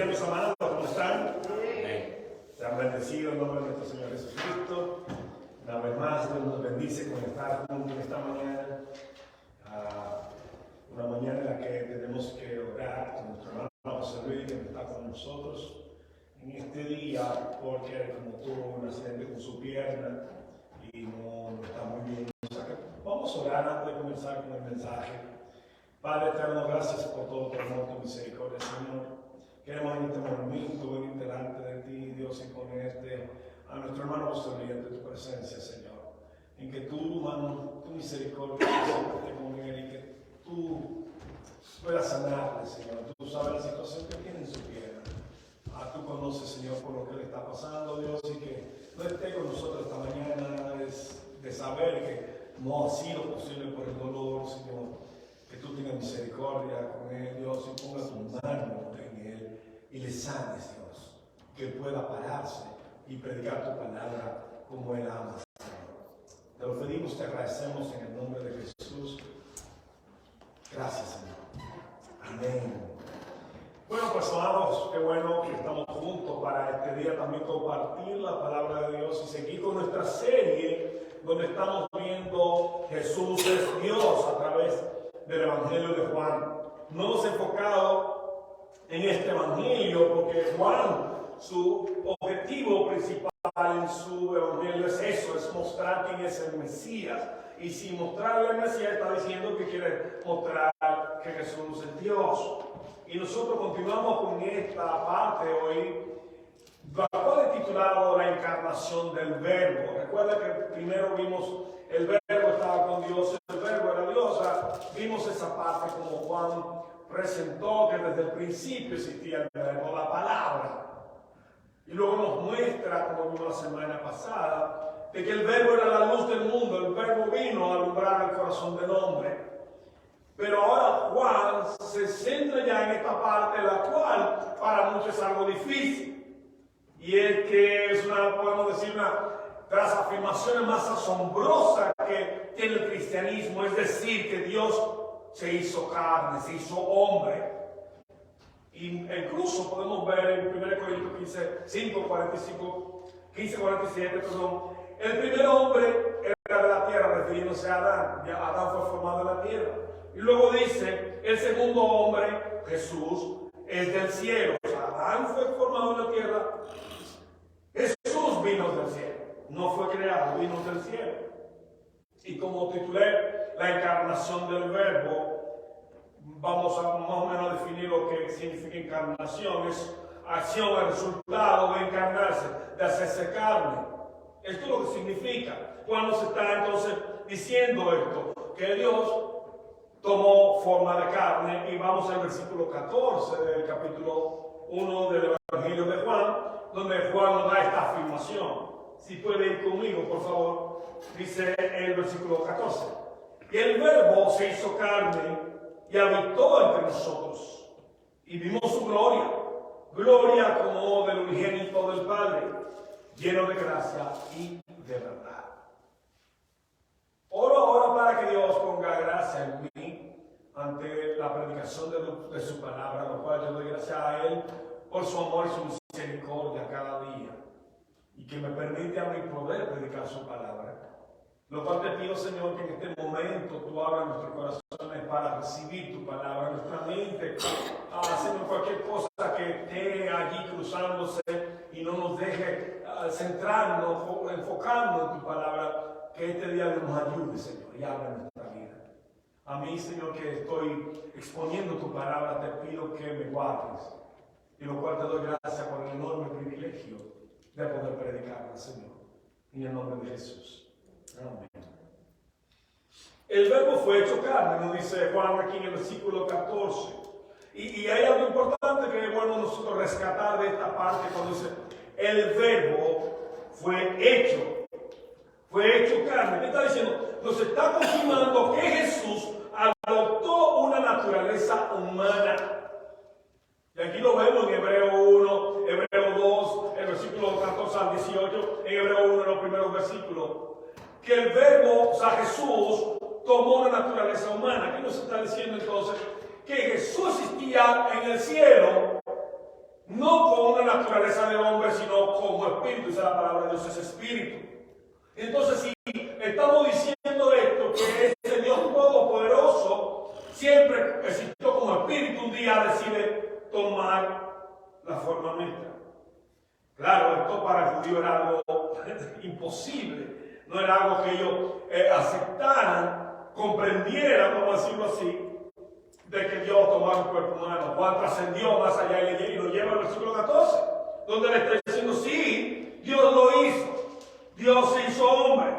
mis amados, ¿cómo están? Sean bendecidos en nombre de nuestro Señor Jesucristo. Una vez más, Dios nos bendice con estar juntos esta mañana. Una mañana en la que tenemos que orar con nuestro hermano José Luis, que está con nosotros en este día, porque como tuvo un accidente con su pierna y no está muy bien. O sea que vamos a orar antes de comenzar con el mensaje. Padre eterno, gracias por todo tu amor, tu misericordia, Señor. Queremos en este momento venir delante de ti, Dios, y ponerte a nuestro hermano José Luis ante tu presencia, Señor. En que tu mano, tu misericordia siempre esté con él y que tú puedas sanarle, Señor. Tú sabes la situación que tiene en su pierna. Tú conoces, Señor, por lo que le está pasando, Dios, y que no esté con nosotros esta mañana es de saber que no ha sido posible por el dolor, Señor. Que tú tengas misericordia con él, Dios, y ponga tu mano en él y le sanes, Dios. Que él pueda pararse y predicar tu palabra como él ama, Señor. Te lo pedimos, te agradecemos en el nombre de Jesús. Gracias, Señor. Amén. Bueno, pues amados, qué bueno que estamos juntos para este día también compartir la palabra de Dios y seguir con nuestra serie donde estamos viendo Jesús es Dios a través del Evangelio de Juan. No hemos enfocado en este Evangelio porque Juan, su objetivo principal en su Evangelio es eso, es mostrar quién es el Mesías. Y sin mostrarle al Mesías está diciendo que quiere mostrar que Jesús es Dios. Y nosotros continuamos con esta parte hoy, la cual he titulado La encarnación del Verbo. Recuerda que primero vimos el Verbo estaba con Dios, el Verbo era Dios. O sea, vimos esa parte como Juan presentó que desde el principio existía el Verbo, la palabra. Y luego nos muestra, como vimos la semana pasada, de que el Verbo era la luz del mundo, el Verbo vino a alumbrar el corazón del hombre. Pero ahora Juan se centra ya en esta parte, la cual para muchos es algo difícil. Y es que es una, podemos decir, una de las afirmaciones más asombrosas que tiene el cristianismo, es decir, que Dios se hizo carne, se hizo hombre. Y incluso podemos ver en 1 Corintios 15:47, el primer hombre era de la tierra, refiriéndose a Adán. Ya Adán fue formado en la tierra. Y luego dice, el segundo hombre, Jesús, es del cielo. O sea, Adán fue formado en la tierra, Jesús vino del cielo. No fue creado, vino del cielo. Y como titulé la encarnación del Verbo, vamos a más o menos definir lo que significa encarnación. Es acción, el resultado de encarnarse, de hacerse carne. Esto es lo que significa. Cuando se está entonces diciendo esto, que Dios tomó forma de carne, y vamos al versículo 14 del capítulo 1 del Evangelio de Juan, donde Juan nos da esta afirmación. Si puede ir conmigo, por favor, dice el versículo 14. Y el Verbo se hizo carne y habitó entre nosotros, y vimos su gloria, gloria como del unigénito del Padre, lleno de gracia y de verdad. Oro ahora para que Dios ponga gracia en mí ante la predicación de su palabra, lo cual yo doy gracias a Él por su amor y su misericordia cada día, y que me permite a mí poder predicar su palabra. Lo cual te pido, Señor, que en este momento tú abras nuestros corazones para recibir tu palabra, nuestra mente, haciendo cualquier cosa que esté allí cruzándose y no nos deje centrarnos, enfocarnos en tu palabra. Que este día nos ayude, Señor, y abra nuestra vida. A mí, Señor, que estoy exponiendo tu palabra, te pido que me guardes. Y lo cual te doy gracias por el enorme privilegio de poder predicarla, Señor. En el nombre de Jesús. Amén. El Verbo fue hecho carne, nos dice Juan aquí en el versículo 14. Y hay algo importante que es bueno nosotros rescatar de esta parte cuando dice el Verbo fue hecho carne. ¿Qué está diciendo? Nos está confirmando que Jesús adoptó una naturaleza humana. Y aquí lo vemos en Hebreo 1, Hebreo 2, el versículo 14 al 18, en Hebreo 1, en los primeros versículos. Que el Verbo, o sea, Jesús, tomó una naturaleza humana. ¿Qué nos está diciendo entonces? Que Jesús existía en el cielo no con una naturaleza de hombre, sino como espíritu. Dice la palabra de Dios, es espíritu. Entonces, si estamos diciendo esto, que ese Dios todopoderoso siempre existió como espíritu, un día decide tomar la forma nuestra. Claro, esto para el judío era algo imposible, no era algo que ellos aceptaran, comprendieran, vamos a decirlo así, de que Dios tomara un cuerpo humano. Juan trascendió más allá y lo lleva al versículo 14, donde le está diciendo, sí, Dios lo hizo, Dios se hizo hombre,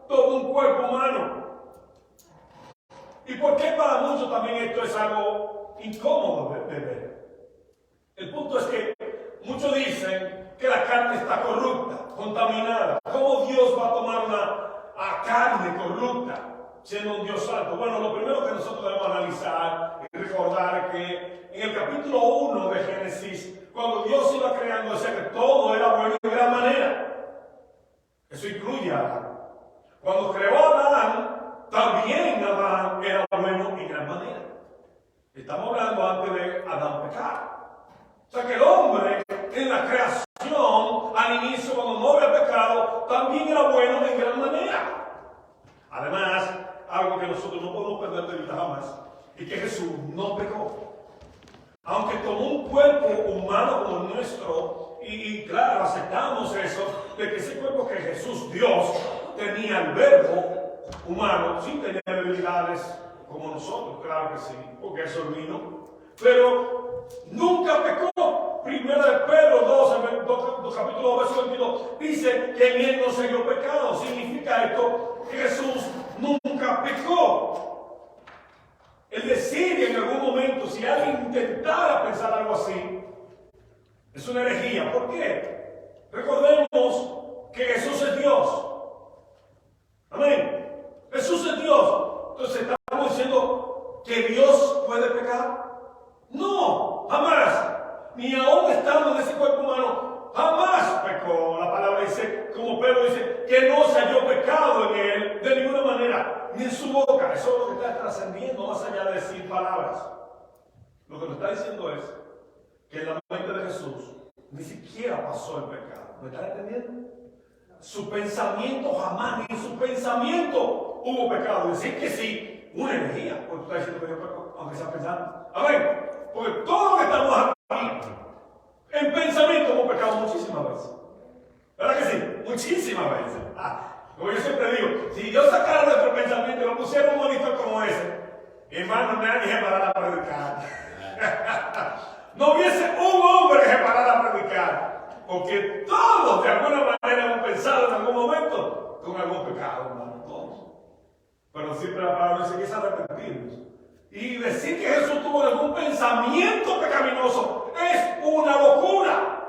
tomó un cuerpo humano. ¿Y por qué para muchos también esto es algo incómodo de ver? El punto es que muchos dicen que la carne está corrupta, contaminada. ¿Cómo Dios va a tomar una carne corrupta siendo un Dios santo? Bueno, lo primero que nosotros debemos analizar y recordar que en el capítulo 1 de Génesis, cuando Dios iba creando, decía que todo era bueno de gran manera. Eso incluye a Adán. Cuando creó a Adán, también Adán era bueno en gran manera. Estamos hablando antes de Adán pecar. O sea que el hombre en la creación, al inicio, cuando no había pecado, también era bueno en gran manera. Además, algo que nosotros no podemos perder de vista jamás, es que Jesús no pecó. Aunque tomó un cuerpo humano como el nuestro, y claro, aceptamos eso, de que ese cuerpo que Jesús, Dios, tenía el verbo humano, sin tener debilidades como nosotros, claro que sí, porque eso vino. Pero nunca pecó. Primera de Pedro 2, capítulo 2, verso 22, dice que en él no se dio pecado. Significa esto que Jesús nunca pecó. El decir en algún momento, si alguien intentara pensar algo así, es una herejía. ¿Por qué? Recordemos que Jesús es Dios. Amén. Jesús es Dios. Entonces estamos diciendo que Dios puede pecar. No, jamás. Ni aún estando en ese cuerpo humano, jamás pecó. La palabra dice, como Pedro dice, que no se halló pecado en él de ninguna manera, ni en su boca. Eso es lo que está trascendiendo más allá de decir palabras. Lo que nos está diciendo es que en la mente de Jesús ni siquiera pasó el pecado. ¿Me está entendiendo? Su pensamiento jamás, ni en su pensamiento hubo pecado. Decir que sí, una herejía, porque tú estás diciendo que yo peco, aunque sea pensando. Amén. Porque todos los que estamos aquí, en pensamiento hemos pecado muchísimas veces. ¿Verdad que sí? Muchísimas veces. Como yo siempre digo, si yo sacara nuestro pensamiento y lo pusiera en un monitor como ese, hermano, nadie se parara a predicar. No hubiese un hombre que se parara a predicar. Porque todos de alguna manera hemos pensado en algún momento con algún pecado, hermano. Todos. Pero siempre la palabra dice que es arrepentirnos. Y decir que Jesús tuvo algún pensamiento pecaminoso es una locura.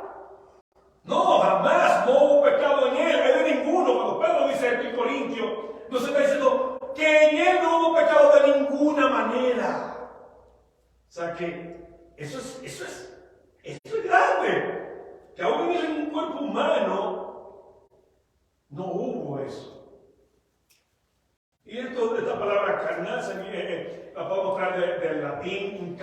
No, jamás, no hubo pecado en él, es de ninguno. Cuando Pedro dice esto en Corintios, nos está diciendo que en él no hubo pecado de ninguna manera. O sea que eso es grande. Que aún en un cuerpo humano no hubo eso. Y esta palabra carnal la podemos traer del latín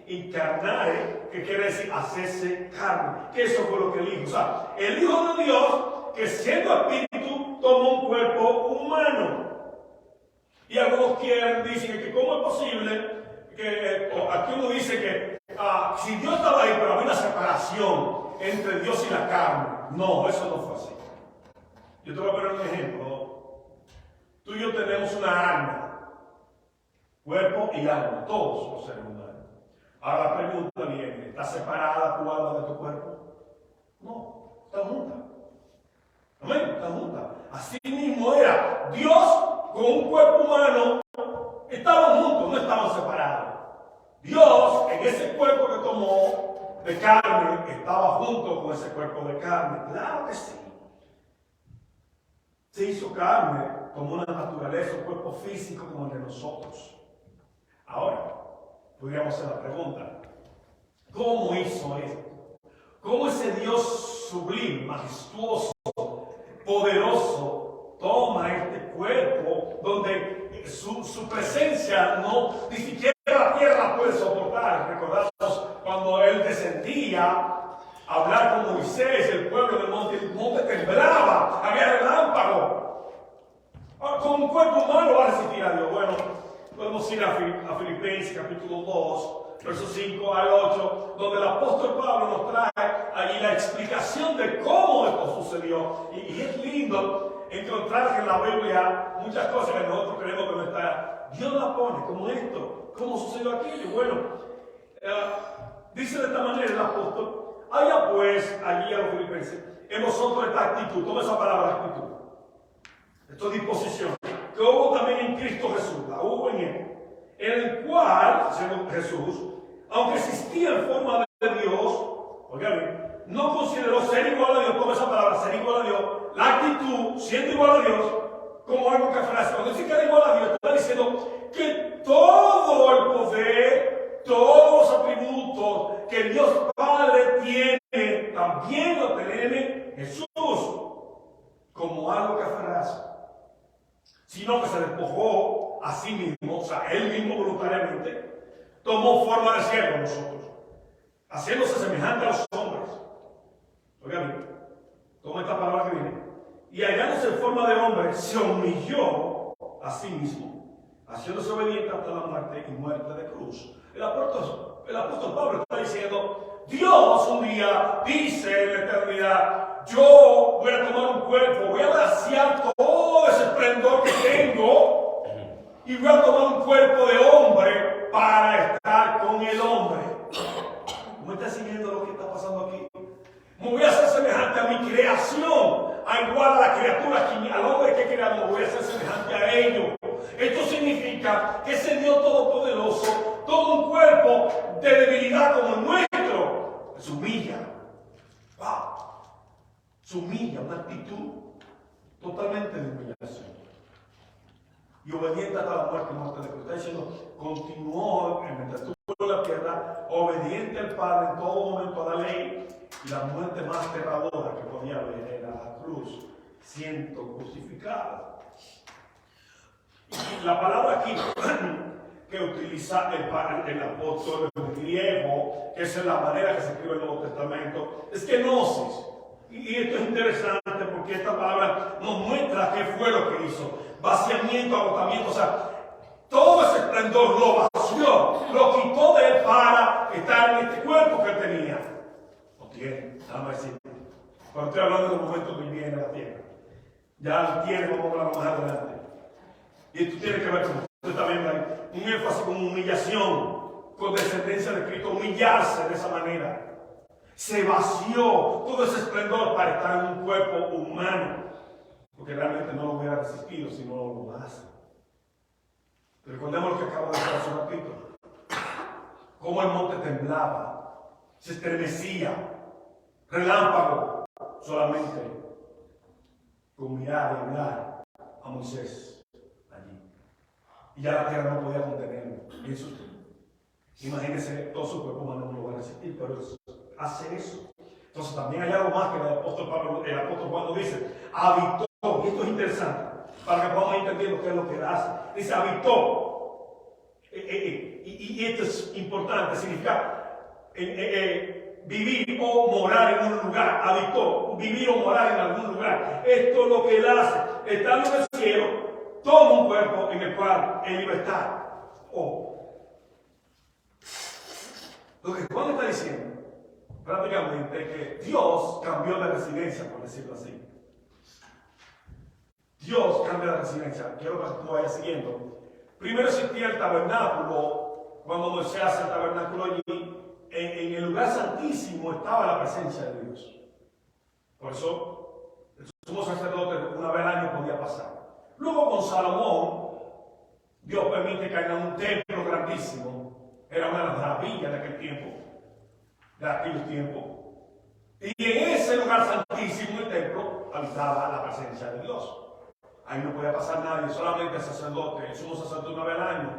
incarnare, que quiere decir hacerse carne. Que eso fue lo que él dijo. O sea, el Hijo de Dios, que siendo espíritu, tomó un cuerpo humano. Y algunos dicen que cómo es posible que aquí uno dice que si Dios estaba ahí, pero había una separación entre Dios y la carne. No, eso no fue así. Yo te voy a poner un ejemplo. Tú y yo tenemos una alma, cuerpo y alma, todos los seres humanos. Ahora la pregunta viene, ¿está separada tu alma de tu cuerpo? No, está junta. Amén, está junta. Así mismo era. Dios con un cuerpo humano estaban juntos, no estaban separados. Dios en ese cuerpo que tomó de carne estaba junto con ese cuerpo de carne. Claro que sí. Se hizo carne como una naturaleza, un cuerpo físico como el de nosotros. Ahora, podríamos hacer la pregunta, ¿cómo hizo esto? ¿Cómo ese Dios sublime, majestuoso, poderoso, toma este cuerpo donde su presencia ni siquiera la tierra puede soportar? Recordamos cuando Él descendía subía a hablar con Moisés, el pueblo del monte, el monte temblaba, había relámpago. Con un cuerpo humano va a resistir a Dios. Bueno, podemos ir a Filipenses capítulo 2, versos 5 al 8, donde el apóstol Pablo nos trae allí la explicación de cómo esto sucedió. Y es lindo encontrar que en la Biblia muchas cosas que nosotros creemos que no está. Dios la pone como esto, cómo sucedió aquello. Bueno, dice de esta manera el apóstol: haya pues allí a los filipenses en vosotros esta actitud, toma esa palabra actitud, esta disposición, que hubo también en Cristo Jesús, la hubo en él, en el cual, siendo Jesús, aunque existía en forma de Dios, oigan, no consideró ser igual a Dios, toma esa palabra, ser igual a Dios, la actitud, siendo igual a Dios, como algo que frase. Cuando dice que era igual a Dios, está diciendo que todo el poder, todos los atributos que Dios Padre tiene, también lo tiene Jesús, como algo que aferrarse, sino que se despojó a sí mismo, o sea, él mismo voluntariamente, tomó forma de siervo a nosotros, haciéndose semejante a los hombres. Oigan, toma esta palabra que viene. Y hallándose en forma de hombre, se humilló a sí mismo, haciéndose obediente hasta la muerte y muerte de cruz. El apóstol Pablo está diciendo: Dios un día dice en la eternidad: yo voy a tomar un cuerpo, voy a vaciar todo ese esplendor que tengo y voy a tomar un cuerpo de hombre para estar con el hombre. ¿Cómo está siguiendo lo que está pasando aquí? Me voy a hacer semejante a mi creación, a igual a la criatura, al hombre que he creado, me voy a hacer semejante a ellos. Esto significa que ese Dios todopoderoso toma un cuerpo de debilidad como el nuestro, se humilla. ¡Wow! Se humilla, una actitud totalmente de humillación. Y obediente hasta la muerte y muerte de Cristo. Está diciendo, continuó mientras estuvo en la tierra, obediente al Padre en todo momento a la ley. Y la muerte más aterradora que podía haber era la cruz, siendo crucificado. Y la palabra aquí que utiliza el apóstol en griego, que es la manera que se escribe el Nuevo Testamento, es kenosis. Y esto es interesante porque esta palabra nos muestra qué fue lo que hizo. Vaciamiento, agotamiento, o sea, todo ese esplendor lo vació, lo quitó de él para estar en este cuerpo que él tenía. No tiene, nada más decir. Cuando estoy hablando de los momentos que viene a la tierra, ya lo tiene, vamos a hablar más adelante. Y esto tiene que ver con usted también, un énfasis con humillación, con descendencia de Cristo, humillarse de esa manera. Se vació todo ese esplendor para estar en un cuerpo humano, porque realmente no lo hubiera resistido si no lo hace. Recordemos lo que acabo de decir hace un ratito, cómo el monte temblaba, se estremecía, relámpago, solamente con mirar y hablar a Moisés allí. Y ya la tierra no podía contenerlo. Piensa usted. Imagínese, todo su cuerpo humano no lo va a resistir, pero hace eso. Entonces también hay algo más que el apóstol Pablo dice: habitó, y esto es interesante, para que podamos entender qué es lo que hace. Dice habitó, y esto es importante, significa vivir o morar en un lugar. Habitó, vivir o morar en algún lugar. Esto es lo que él hace. Estando en el cielo, toma un cuerpo en el cual en libertad. Lo que Juan está diciendo, prácticamente, que Dios cambió de residencia, por decirlo así. Dios cambia de residencia. Quiero que tú vayas siguiendo. Primero existía el tabernáculo. Cuando Moisés hace el tabernáculo allí, en el lugar santísimo estaba la presencia de Dios. Por eso, el sumo sacerdote una vez al año podía pasar. Luego con Salomón, Dios permite que haya un templo grandísimo. Era una de las maravillas de aquel tiempo, de aquellos tiempos. Y en ese lugar santísimo, el templo, habitaba la presencia de Dios. Ahí no podía pasar nadie, solamente el sacerdote, el sumo sacerdote una vez al año.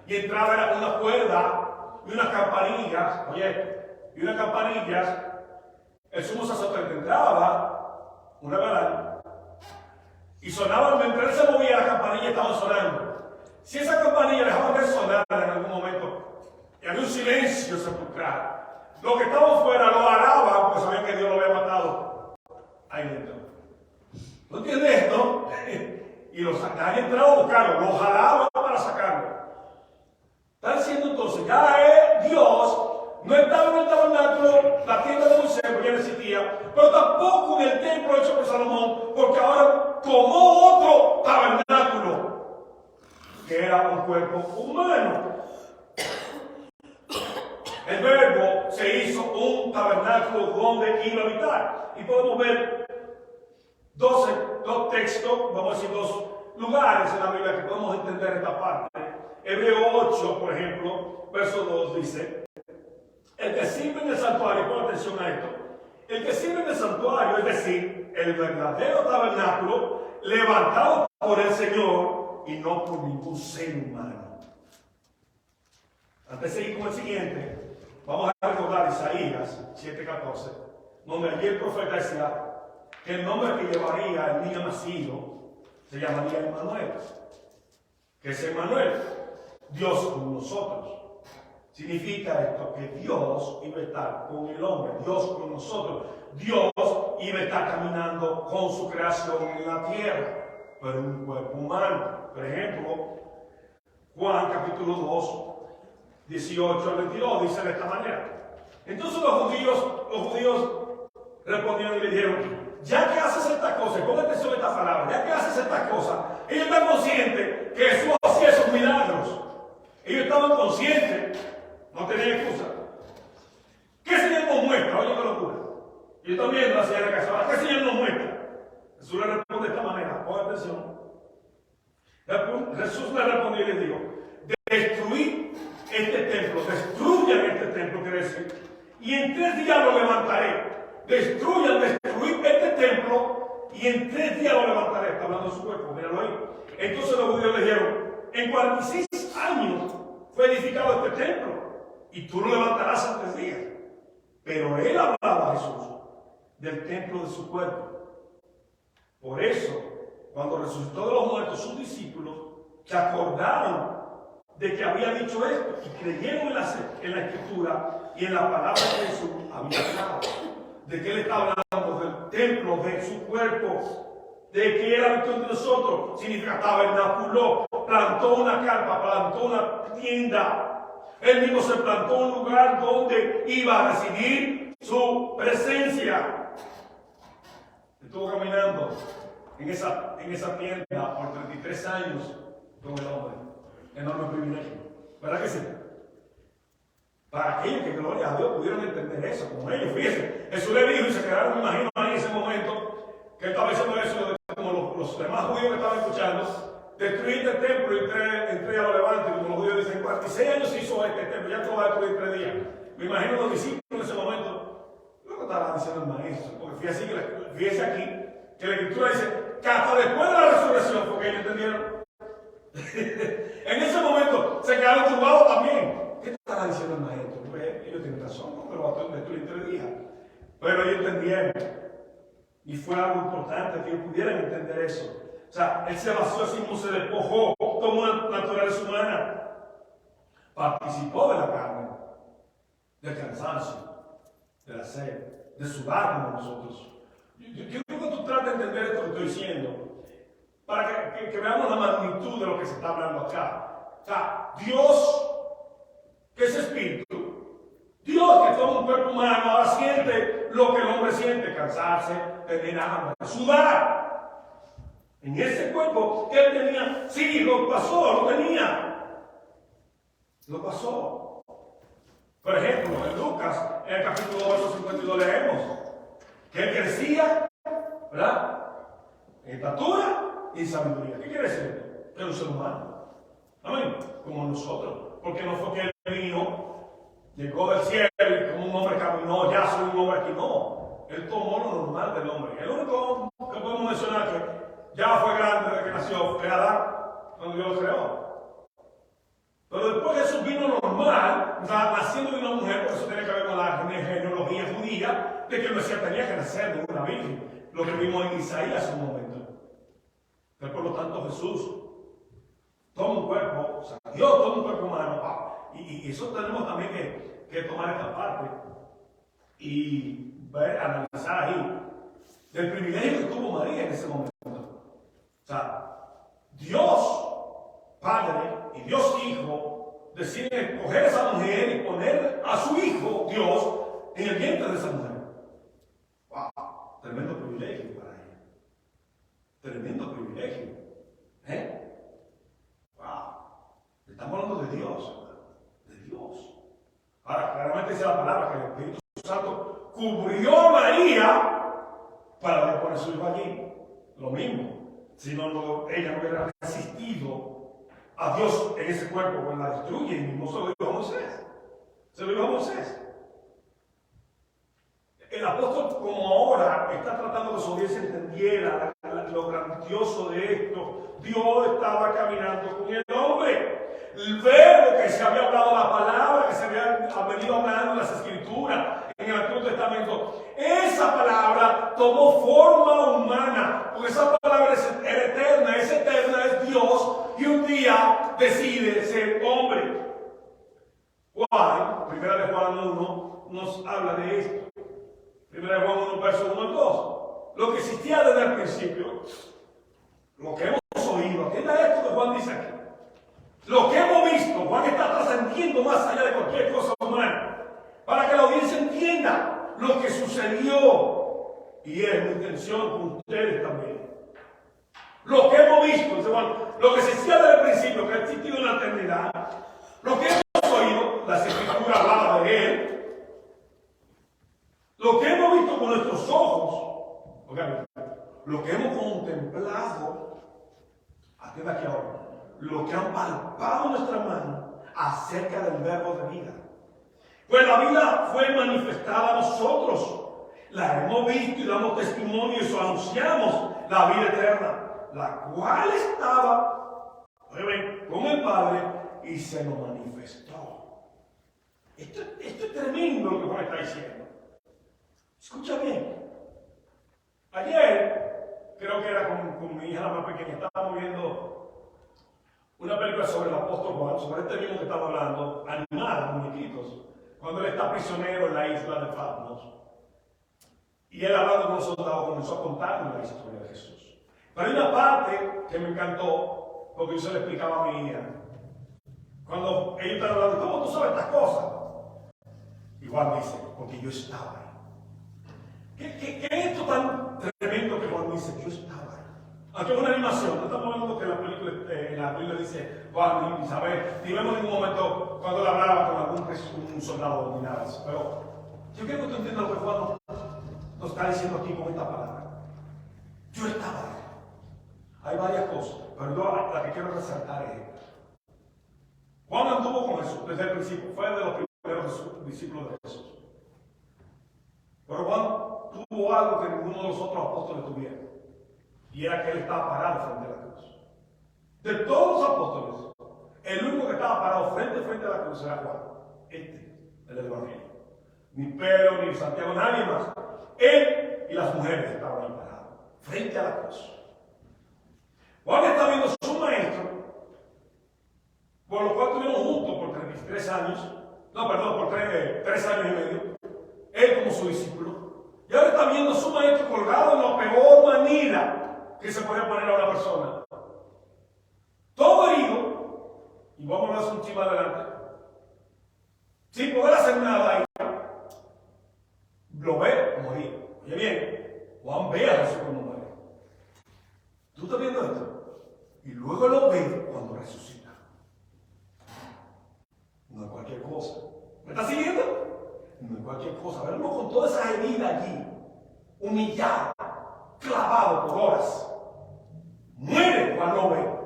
Y entraba era una cuerda y unas campanillas, y unas campanillas. El sumo sacerdote entraba una vez al año y sonaba, mientras él se movía, las campanillas estaban sonando. Si esa campanilla dejaba de sonar en algún momento, y había un silencio sepulcral, Los que estaban fuera lo alaban porque sabían que Dios lo había matado ahí dentro. ¿No entiendes esto? Y los han entrado a buscarlo, los jalaban para sacarlo. Está diciendo entonces, ya Dios no estaba en el tabernáculo, la tienda de Moisés, porque ya no existía, pero tampoco en el templo hecho por Salomón, porque ahora tomó otro tabernáculo, que era un cuerpo humano. El Verbo se hizo un tabernáculo donde iba a habitar. Y podemos ver dos textos, vamos a decir dos lugares en la Biblia que podemos entender esta parte. Hebreo 8, por ejemplo, verso 2 dice: el que sirve en el santuario, pon atención a esto, el que sirve en el santuario, es decir, el verdadero tabernáculo, levantado por el Señor y no por ningún ser humano. Antes de seguir con el siguiente, vamos a recordar Isaías 7:14, donde allí el profeta decía que el nombre que llevaría el niño nacido se llamaría Emmanuel, que es Emmanuel, Dios con nosotros. Significa esto, que Dios iba a estar con el hombre, Dios con nosotros. Dios iba a estar caminando con su creación en la tierra, pero en un cuerpo humano. Por ejemplo, Juan capítulo 2, 18 al 22, dice de esta manera. Entonces los judíos respondieron y le dijeron: ya que haces estas cosas, pon atención a esta palabra, ya que haces estas cosas, ellos están conscientes que Jesús hacía esos milagros. Ellos estaban conscientes, no tenían excusa. ¿Qué señal nos muestra? Oye, qué locura. Yo también la señal de casa. ¿Qué señal nos muestra? Jesús le responde de esta manera, pon atención. Jesús le respondió y le dijo: destruid este templo, destruyan este templo, quiere decir, y en 3 días lo levantaré. Destruid este templo y en 3 días lo levantaré. Está hablando de su cuerpo, míralo ahí. Entonces los judíos le dijeron: en 46 años fue edificado este templo y tú lo levantarás en 3 días. Pero él hablaba a Jesús del templo de su cuerpo. Por eso, cuando resucitó de los muertos, sus discípulos se acordaron de que había dicho esto y creyeron en la escritura y en la palabra que Jesús había hablado. De que él está hablando del templo de su cuerpo, de que era habitó entre nosotros, significa tabernáculo, plantó una carpa, plantó una tienda. Él mismo se plantó un lugar donde iba a recibir su presencia. Estuvo caminando en esa tienda por 33 años con el hombre. Enorme privilegio. ¿Verdad que sí? Para aquellos que, gloria a Dios, pudieron entender eso, como ellos. Fíjense, Jesús le dijo y se quedaron, me imagino, ahí en ese momento, que él estaba diciendo eso, como los demás judíos que estaban escuchando: destruiste el templo y en 3 días lo levanto. Y como los judíos dicen, 46 años se hizo este templo, ya todo va a destruir en 3 días. Me imagino los discípulos en ese momento, lo que estaba diciendo el maestro, porque fíjese aquí, que la escritura dice que hasta después de la resurrección, porque ellos entendieron. En ese momento se quedaron turbados también. ¿Qué estaba diciendo el maestro? Pues ellos tienen razón, no, pero va a destruir en 3 días. Pero ellos entendieron. Y fue algo importante que ellos pudieran entender eso. O sea, él se vació a sí mismo, se despojó, tomó una naturaleza humana, participó de la carne, del cansancio, de la sed, de sudar como nosotros. Yo creo que tú tratas de entender esto que estoy diciendo, para que veamos la magnitud de lo que se está hablando acá. O sea, Dios, que es espíritu, Dios que toma un cuerpo humano, ahora siente lo que el hombre siente: cansarse, tener hambre, sudar. En ese cuerpo que él tenía, sí, lo pasó, lo tenía. Lo pasó. Por ejemplo, en Lucas, en el capítulo 2, verso 52, leemos que él crecía, ¿verdad?, en estatura y en sabiduría. ¿Qué quiere decir esto? Que era un ser humano. Amén. Como nosotros. Porque no fue que él vino, llegó del cielo y como un hombre caminó, ya soy un hombre aquí. No. Él tomó lo normal del hombre. El único que podemos mencionar que ya fue grande desde que nació fue Adán, cuando Dios lo creó. Pero después Jesús vino normal, naciendo de una mujer, porque eso tiene que ver con la genealogía judía, de que el Mesías tenía que nacer de una virgen. Lo que vimos en Isaías hace un momento. Pero por lo tanto Jesús toma un cuerpo, o sea, Dios toma un cuerpo humano. Y eso tenemos también que tomar esta parte. y analizar ahí del privilegio que tuvo María en ese momento. O sea, Dios Padre y Dios Hijo deciden escoger a esa mujer y poner a su Hijo, Dios, en el vientre de esa mujer. ¡Wow! Tremendo privilegio para ella. Tremendo privilegio. ¡Wow! Estamos hablando de Dios, ¿verdad? De Dios. Ahora, claramente dice la palabra que el Espíritu Santo cubrió a María para poner a su hijo allí. Lo mismo. Si no, ella no hubiera resistido a Dios en ese cuerpo, pues la destruye y mismo se lo dijo a Moisés. Se lo dijo a Moisés. El apóstol, como ahora, está tratando que su audiencia entendiera lo grandioso de esto. Dios estaba caminando con el hombre. El verbo que se había hablado, la palabra que se había venido hablando en las Escrituras, en el Antiguo Testamento, esa palabra tomó forma humana, porque esa palabra es eterna, es Dios, y un día decide ser hombre. Juan, primera de Juan 1, nos habla de esto. Primera de Juan 1, verso 1 al 2. Lo que existía desde el principio, lo que hemos oído, atienda esto que Juan dice aquí. Lo que hemos visto, Juan está trascendiendo más allá de cualquier cosa humana, para que la audiencia entienda lo que sucedió, y es mi intención con ustedes también. Lo que hemos visto, dice Juan, lo que existía desde el principio, que ha existido en la eternidad, lo que hemos oído, las Escrituras hablaban de él, lo que hemos visto con nuestros ojos, lo que hemos contemplado, atienda aquí ahora, lo que han palpado nuestra mano acerca del verbo de vida. Pues la vida fue manifestada a nosotros, la hemos visto y damos testimonio y eso anunciamos, la vida eterna, la cual estaba con el Padre y se nos manifestó. Esto es tremendo lo que Juan está diciendo. Escucha bien. Ayer, creo que era con mi hija la más pequeña, estábamos viendo una película sobre el apóstol Juan, sobre este mismo que estaba hablando, animada, muñequitos, cuando él está prisionero en la isla de Patmos. Y él hablando con los soldados comenzó a contarnos la historia de Jesús. Pero hay una parte que me encantó, porque yo se le explicaba a mi hija. Cuando ellos están hablando, ¿cómo tú sabes estas cosas? Y Juan dice, porque yo estaba ahí. ¿Qué es esto tan tremendo que Juan dice? Yo estaba ahí. Aquí es una animación, no estamos hablando que la Biblia dice Juan y Isabel, ni vemos en ningún momento cuando él hablaba con algún soldado ni nada. Pero yo quiero que tú entiendas lo que Juan nos está diciendo aquí con esta palabra. Yo estaba ahí. Hay varias cosas, pero yo la que quiero resaltar es esta. Juan anduvo con Jesús desde el principio, fue de los primeros discípulos de Jesús. Pero Juan tuvo algo que ninguno de los otros apóstoles tuvieron, y era que él estaba parado frente a la cruz. De todos los apóstoles, el único que estaba parado frente a la cruz era Juan, el del Evangelio. Ni Pedro, ni Santiago, nadie más. Él y las mujeres estaban ahí parados, frente a la cruz. Juan está viendo a su maestro, por lo cual estuvieron juntos por 33 años, por 3 años y medio, él como su discípulo. Y ahora está viendo a su maestro colgado en la peor manera que se puede poner a una persona. Todo herido, y vamos a ver un chima adelante, sin poder hacer nada ahí, lo ve morir. Oye bien, Juan ve a Jesús cuando muere. ¿Tú estás viendo esto? Y luego lo ve cuando resucita. No es cualquier cosa. ¿Me estás siguiendo? No es cualquier cosa. Verlo con toda esa herida allí, humillado, clavado por horas. Muere Juan lo ve.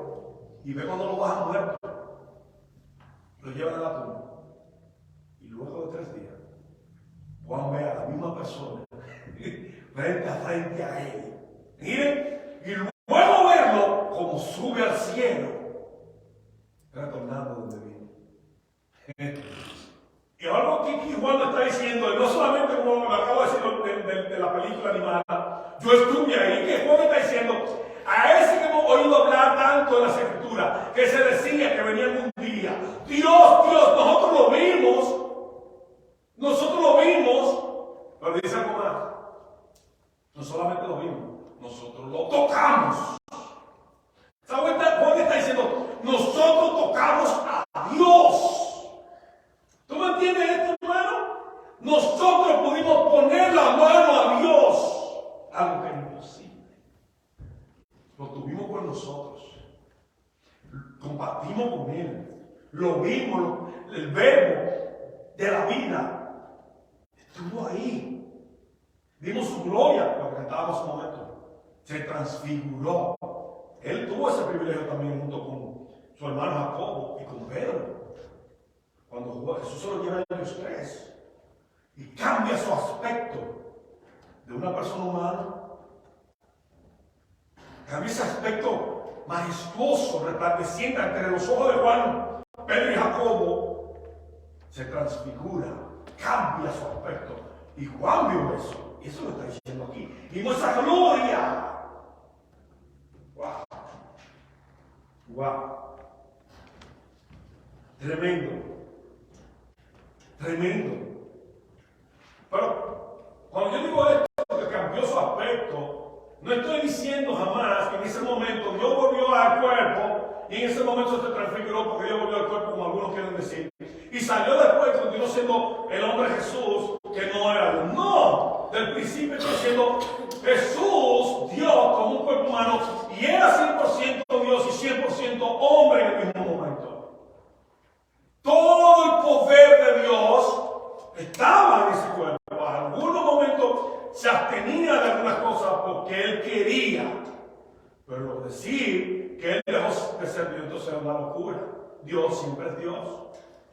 Y ve cuando lo bajan muerto. Lo llevan a la tumba. Y luego de 3 días, Juan ve a la misma persona frente a él. Miren, y luego verlo como sube al cielo, retornando donde vino. Y algo que Juan está diciendo, no solamente como me acabo de decir de la película animada, yo estuve ahí, que Juan está diciendo, a ese que hemos oído hablar tanto en las Escrituras, que se decía que venía algún día, Dios, nosotros lo vimos, No solamente lo vimos, nosotros lo tocamos. ¿Sabe? Juan está diciendo, nosotros tocamos a Dios. ¿Tú me entiendes esto, hermano? Nosotros pudimos poner la mano a Dios. Algo que es imposible. Lo tuvimos con nosotros. Compartimos con Él. Lo vimos, el verbo de la vida estuvo ahí. Vimos su gloria, lo que cantábamos un momento. Se transfiguró. Él tuvo ese privilegio también junto con su hermano Jacobo y con Pedro. Cuando Jesús se lo lleva a ellos tres y cambia su aspecto de una persona humana, cambia ese aspecto majestuoso, resplandeciente entre los ojos de Juan, Pedro y Jacobo, se transfigura, cambia su aspecto. Y Juan vio eso, y eso lo está diciendo aquí. Vimos esa gloria. ¡Wow! ¡Wow! Tremendo. Tremendo. Pero cuando yo digo esto, que cambió su aspecto, no estoy diciendo jamás que en ese momento Dios volvió al cuerpo y en ese momento se transfiguró porque Dios volvió al cuerpo, como algunos quieren decir. Y salió después, continuó siendo el hombre Jesús, que no era Dios. No, del principio estoy diciendo, Jesús, Dios, como un cuerpo humano, y era 100% Dios y 100% hombre en el mismo momento. Todo el poder de Dios estaba en ese cuerpo. En algunos momentos se abstenía de algunas cosas porque Él quería. Pero decir que Él dejó de ser Dios, entonces es una locura. Dios siempre es Dios.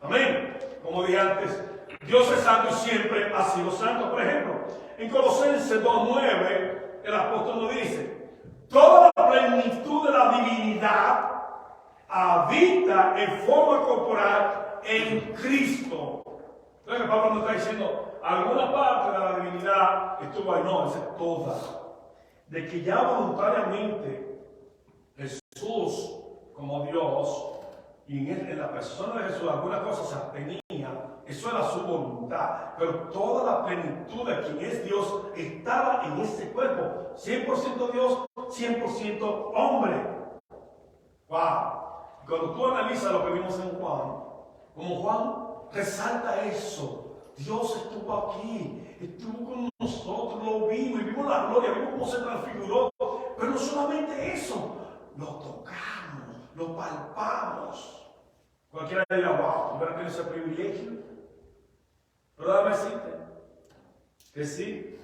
Amén. Como dije antes, Dios es santo y siempre ha sido santo. Por ejemplo, en Colosenses 2:9, el apóstol nos dice: toda la plenitud de la divinidad habita en forma corporal en Cristo. Entonces Pablo nos está diciendo, alguna parte de la divinidad estuvo ahí. No, es toda. De que ya voluntariamente Jesús, como Dios, y en la persona de Jesús algunas cosas se abstenía, eso era su voluntad, pero toda la plenitud de quien es Dios estaba en ese cuerpo, 100% Dios, 100% hombre. Wow. Cuando tú analizas lo que vimos en Juan, como Juan resalta eso, Dios estuvo aquí, estuvo con nosotros, lo vimos y vimos la gloria, vimos cómo se transfiguró, pero no solamente eso, lo tocamos, lo palpamos. Cualquiera dirá, wow, ¿tú tienes ese privilegio? Pero déjame decirte que sí,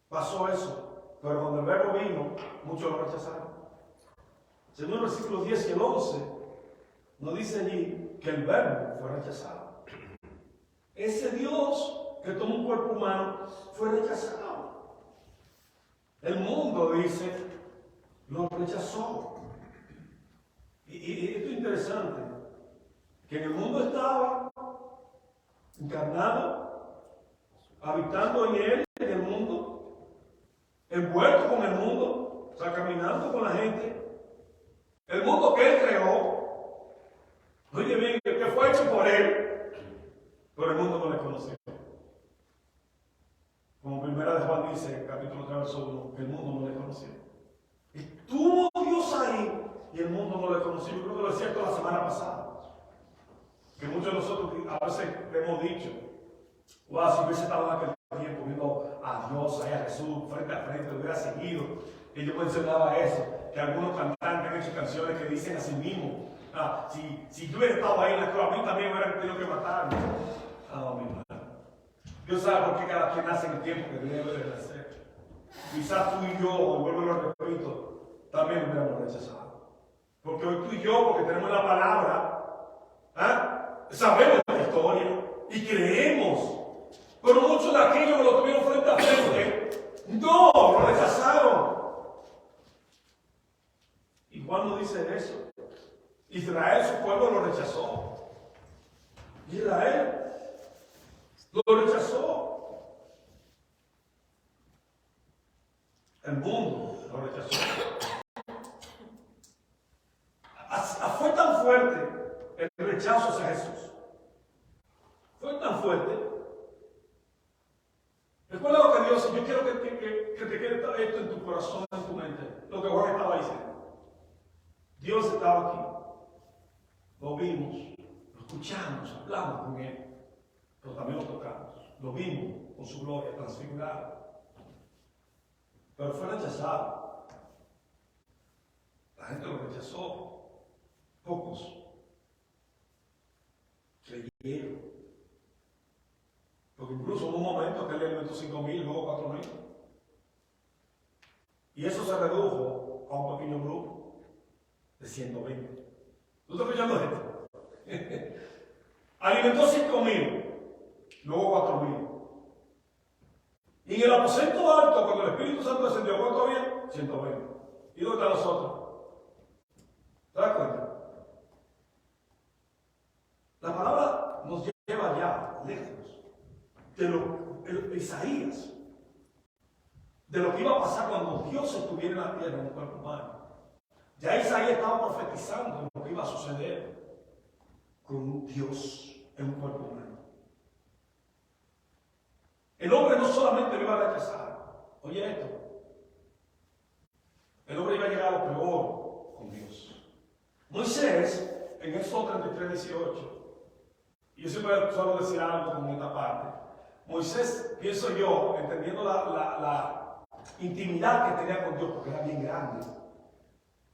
pasó eso, pero cuando el verbo vino, muchos lo rechazaron. Según el versículo 10 y el 11, nos dice allí que el verbo fue rechazado. Ese Dios que tomó un cuerpo humano fue rechazado. El mundo, dice, lo rechazó. Y esto es interesante, que en el mundo estaba encarnado, habitando en él, en el mundo, envuelto con el mundo, o sea, caminando con la gente. El mundo que él creó, oye bien, que fue hecho por él, pero el mundo no le conoció. Como primera de Juan dice, capítulo 3, verso 1, que el mundo no le conoció. Estuvo Dios ahí y el mundo no le conoció. Yo creo que lo es cierto la semana pasada. Que muchos de nosotros a veces le hemos dicho, wow, si hubiese estado en aquel tiempo viendo a Dios, a Jesús, frente a frente, lo hubiera seguido. Y yo mencionaba eso, que algunos cantantes han hecho canciones que dicen a sí mismos, si yo hubiera estado ahí en la cruz, a mí también me hubieran tenido que matarme. Ah, mi hermano. Dios sabe por qué cada quien nace en el tiempo que debe de nacer. Quizás tú y yo, y vuelvo y lo repito, también lo hubiéramos rechazado. Porque hoy tú y yo, porque tenemos la palabra, sabemos la historia y creemos. Pero muchos de aquellos que lo tuvieron frente a frente, no, lo rechazaron. ¿Y Juan no dice eso? Israel, su pueblo, lo rechazó. Israel lo rechazó. El mundo lo rechazó. Fue tan fuerte el rechazo hacia Jesús. Fue tan fuerte. Recuerda lo que Dios, yo quiero que que te quede esto en tu corazón, en tu mente. Lo que Juan estaba diciendo. Dios estaba aquí. Lo vimos, lo escuchamos, hablamos con Él. Pero también lo tocamos. Lo vimos con su gloria transfigurada. Pero fue rechazado. La gente lo rechazó. Pocos creyeron. Porque incluso hubo un momento que él alimentó 5,000, luego 4,000. Y eso se redujo a un pequeño grupo de 120. ¿Tú estás escuchando esto? Alimentó 5,000, luego 4,000. Y en el aposento alto, cuando el Espíritu Santo descendió, ¿cuánto había? 120. ¿Y dónde están nosotros? ¿Te das cuenta? La palabra nos lleva ya lejos de lo Isaías, de lo que iba a pasar cuando Dios estuviera en la tierra en un cuerpo humano. Ya Isaías estaba profetizando lo que iba a suceder con un Dios en un cuerpo humano. El hombre no solamente lo iba a rechazar, oye esto, el hombre iba a llegar a lo peor con Dios. Moisés, en Éxodo 33:18, y yo siempre suelo decir algo con esta parte. Moisés, pienso yo, entendiendo la intimidad que tenía con Dios, porque era bien grande,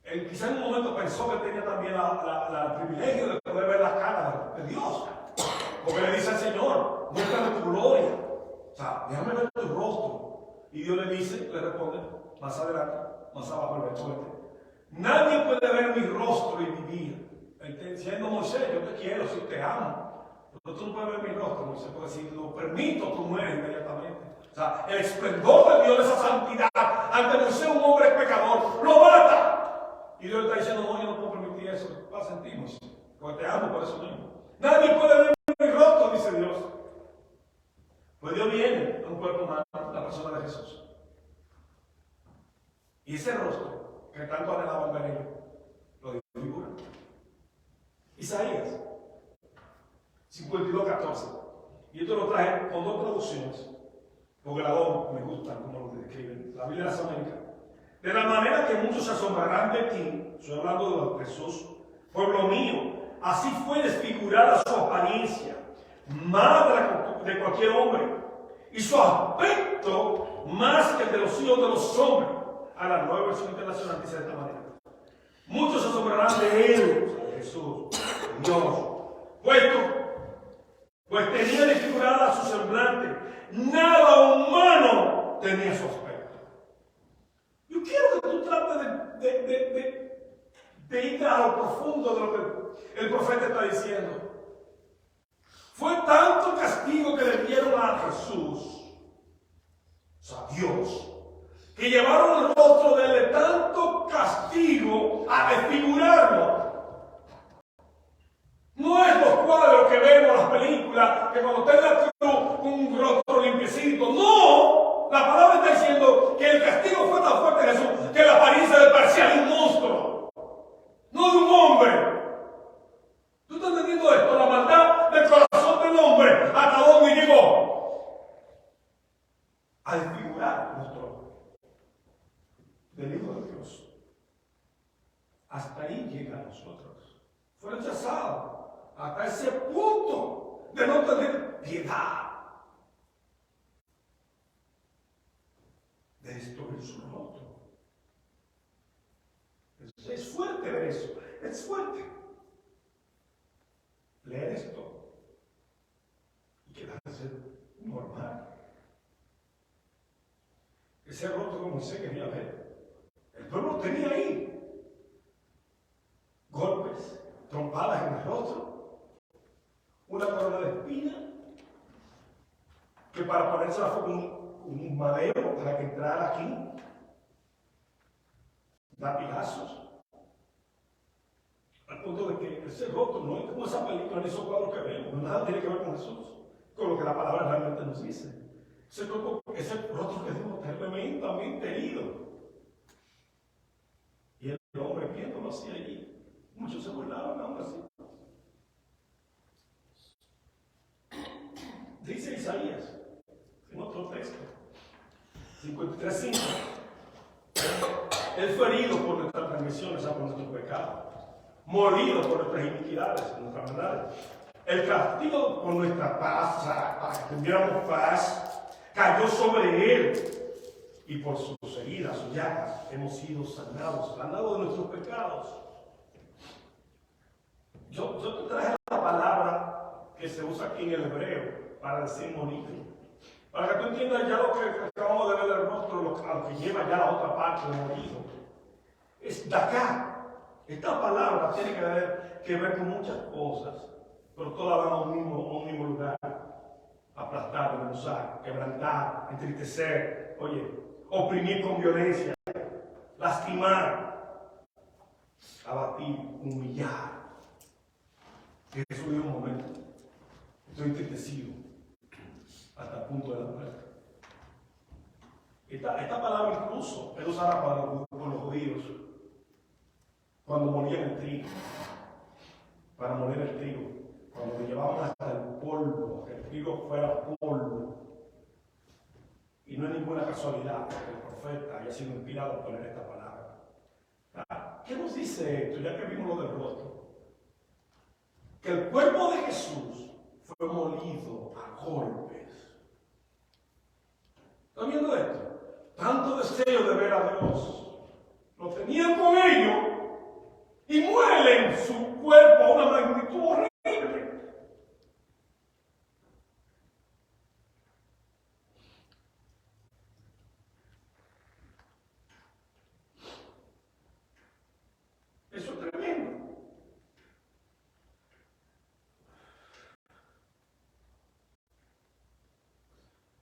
él quizá en un momento pensó que tenía también el privilegio de poder ver la cara de Dios, porque le dice al Señor, muéstrame tu gloria, o sea, déjame ver tu rostro. Y Dios le dice, le responde, más adelante, más abajo el verso 20, nadie puede ver mi rostro y vivir. Él está diciendo, Moisés, yo te quiero, sí te amo. Pero tú no puedes ver mi rostro, Moisés puede decir, lo permito, tú mueres inmediatamente. O sea, el esplendor de Dios, de esa santidad, ante Moisés, un hombre pecador, lo mata. Y Dios le está diciendo, no, yo no puedo permitir eso, pasa en ti, Moisés, porque te amo por eso mismo. Nadie puede ver mi rostro, dice Dios. Pues Dios viene a un cuerpo humano, la persona de Jesús. Y ese rostro, que tanto anhelaban ver ellos, lo disfigura. Isaías 52:14. Y esto lo traje con dos traducciones, porque las dos me gustan como lo describen. La Biblia de las Américas. De la manera que muchos se asombrarán de ti, estoy hablando de Jesús, pueblo mío, así fue desfigurada su apariencia, más de cualquier hombre, y su aspecto más que el de los hijos de los hombres. A la Nueva Versión Internacional dice de esta manera: muchos se asombrarán de él, de Jesús, de Dios, pues tenía desfigurada su semblante, nada humano tenía su aspecto. Yo quiero que tú trates de ir a lo profundo de lo que el profeta está diciendo. Fue tanto castigo que le dieron a Jesús, o sea, Dios, que llevaron el rostro de él de tanto castigo a desfigurarlo. No es los cuadros que vemos en las películas, que cuando está en la cruz con un rostro limpiecito. No, la palabra está diciendo que el castigo fue tan fuerte de Jesús que la apariencia le parecía de un monstruo, no de un hombre. ¿Tú estás entendiendo esto? La maldad del corazón del hombre, ¿hasta dónde llegó? A desfigurar el rostro del Hijo de Dios. Hasta ahí llega a nosotros. Fue rechazado hasta ese punto de no tener piedad, de destruir su rostro. Es fuerte ver eso, es fuerte leer esto y quedarse normal. Ese rostro que Moisés quería ver, el pueblo tenía ahí golpes, trompadas en el rostro, una corona de espina, que para ponérsela fue un madero para que entrara aquí, latigazos, al punto de que ese rostro no es como esa película ni esos cuadros que vemos, nada tiene que ver con Jesús, con lo que la palabra realmente nos dice. Ese rostro que dijo tremendamente herido. Y el hombre viéndolo así allí, muchos se burlaban aún así. Dice Isaías en otro texto, 53:5. Él fue herido por nuestras transgresiones, por nuestros pecados, morido por nuestras iniquidades, nuestras maldades. El castigo por nuestra paz, para que tuviéramos paz, cayó sobre él. Y por sus heridas, sus llagas, hemos sido sanados de nuestros pecados. Yo te traje la palabra que se usa aquí en el hebreo para decir morido. Para que tú entiendas ya lo que acabamos de ver del rostro, a lo que lleva ya la otra parte de morido. Es de acá. Esta palabra tiene que ver con muchas cosas, pero todas van a un mismo lugar. Aplastar, desmenuzar, quebrantar, entristecer, oprimir con violencia, lastimar, abatir, humillar. Eso dio un momento. Estoy entristecido hasta el punto de la muerte. Esta palabra incluso es usada por los judíos cuando morían el trigo, para moler el trigo, cuando lo llevaban hasta el polvo, que el trigo fuera polvo. Y no es ninguna casualidad que el profeta haya sido inspirado a poner esta palabra. ¿Qué nos dice esto? Ya que vimos lo del rostro. Que el cuerpo de Jesús fue molido a golpes. ¿Están viendo esto? Tanto deseo de ver a Dios. Lo tenían con ellos y muelen su cuerpo a una magnitud horrible. Eso es tremendo.